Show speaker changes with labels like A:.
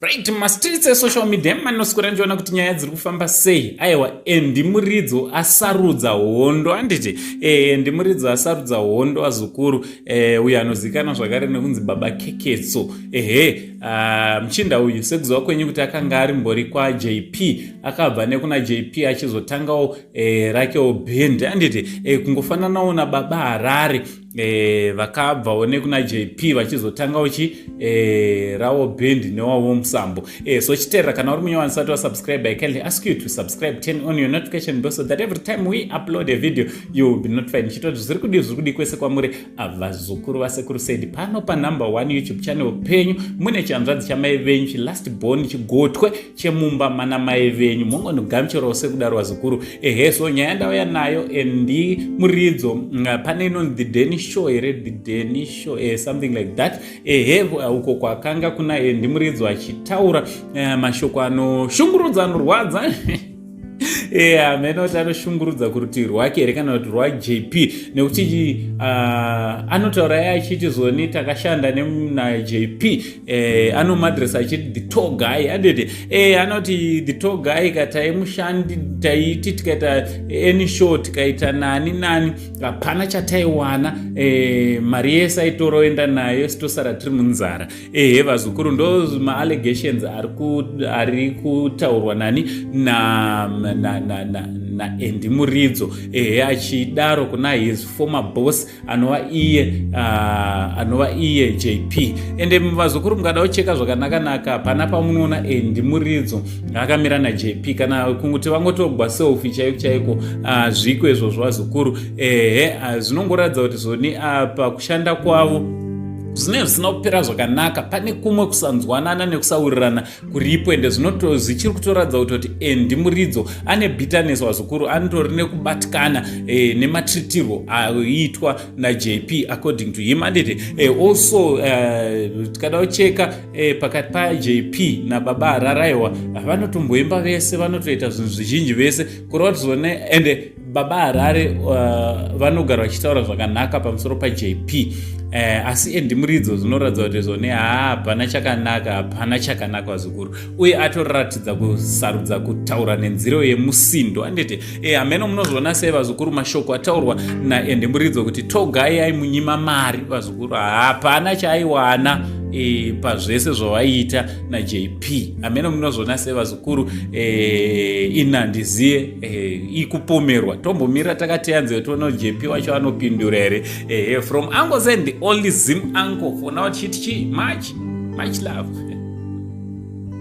A: Right, mastreets social media manoswera ndiona kuti nyaya dziri kufamba sei. Aiwa, Muridzo asarudza hondo anditi. Muridzo asarudza hondo azukuru uyo anozikanwa zvakare nekunzi baba Keketso. Mchinda uyu sekuziva kwenyu kuti akanga ari mbori kwa JP, akabva nekuna JP achizotangawo rakewo band anditi. Kungofananawo nababa Harare vakabvawo nekuna JP vachizotangawo rawo band newawo musambo. So chiterera kana uri munyawa nsati wa subscribe, I kindly ask you to subscribe, turn on your notification bell so that every time we upload a video you will be notified. Nchitoti zviri kudi kwese kwamuri avazukuru vasekuru said pano pa number 1 YouTube channel penyu mune chanzvadzi chamai venyu, chilast born, chigotwe chemumba mana mai venyu, mongonogamuchirawo sekudaro vazukuru. So nyaya ndauya nayo ndi Muridzo pane inonzi the Danish show here, the Danish show something like that. Uko kwakanga kuna ndi Muridzo achitaura mashoko anoshungurudza anorwadza amenoti anoshungurudza kurutivi rwake here kana kuti rwaJP, nekuti anotaura achitizoni takashanda naJP, anomadresa achiti the tall guy anditi. Anoti the tall guy kataimushandi taiti tikaita any show tikaita nani hapana chataiwana, mari yese aitoroenda nayo sitosara tiri munzara. Vazukuru ndo ma-allegations ari kutaurwa nani na Muridzo achidaro kuna his former boss anova iye JP. Ende vazukuru mukada ucheka zvakanaka pana pamunoona Muridzo akamira naJP kana kunguti vangotogwa selfie chaiko zviko izvozvo vazukuru. Zvinongoratidza kuti zoni pakushanda kwavo zvinenge zvisina kupera zvakanaka, pane kumwe kusanzwanana nekusaurirana kuripo, ende zvichiri kutoratidza kuti Muridzo ane bitterness vazukuru, anotori nekubatikana nematiritirwo aiitwa naJP according to him anditi. Also tikada kucheka pakati paJP nababa Harare vanotomboimba vese, vanotoita zvinhu zvizhinji vese kureva kuti zvone, ende baba Harare vanogara vachitaura zvakanaka pamusoro paJP. Asi Muridzo zvinoratidza kuti zvone hapana chakanaka vazukuru, uye atoratidza kusarudza kutaura nenziro yemusindo anditi. Ameno munozviona sei vazukuru mashoko ataurwa Muridzo kuti togai aimunyima mari vazukuru, hapana chaaiwana pazvese zvavaiita naJP. Ameno munozviona sei vazukuru, inandiziye ikupomerwa, tombomira takateyanzira toona JP wacho anopindura here. From Uncle Zen, the only Zim uncle for now, much love.